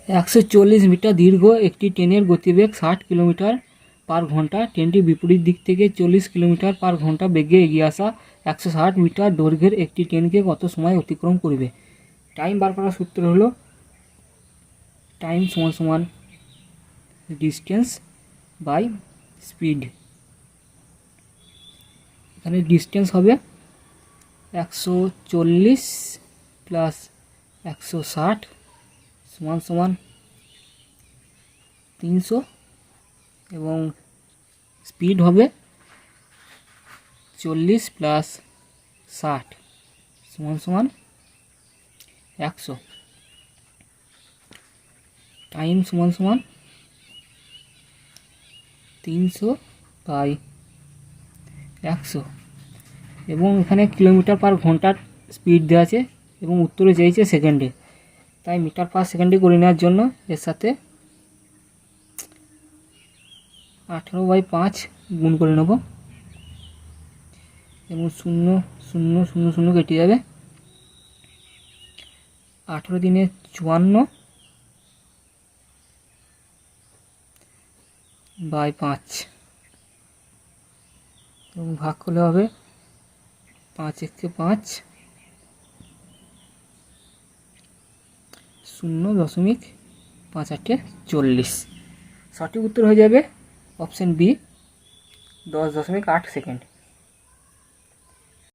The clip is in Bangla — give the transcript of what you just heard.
140 মিটার দীর্ঘ একটি ট্রেনের গতিবেগ 60 কিলোমিটার পার ঘন্টা। ট্রেনটি বিপরীত দিক থেকে 40 কিলোমিটার পার ঘন্টা বেগে এগিয়ে আসা 160 মিটার দৈর্ঘ্যের একটি ট্রেনকে কত সময় অতিক্রম করবে? টাইম বার করার সূত্র হলো টাইম সমান সমান ডিস্টেন্স বাই স্পিড। এখানে ডিস্টেন্স হবে 140 প্লাস 160 সমান সমান 300 এবং স্পিড হবে 40 প্লাস 60 সমান সমান 100। টাইম সমান সমান 300 বাই 100 এবং এখানে কিলোমিটার পার ঘন্টার স্পিড দেওয়া আছে এবং উত্তরে চাইছে সেকেন্ডে, তাই মিটার পার সেকেন্ডে করে নেওয়ার জন্য এর সাথে 18/5 গুণ করে নেব এবং 0 0 0 0 কেটে যাবে। 18 দিনে 54/5 এবং ভাগ করলে হবে 5 একে 5 0.58 40। সঠিক উত্তর হয়ে যাবে অপশন বি 10.8 সেকেন্ড।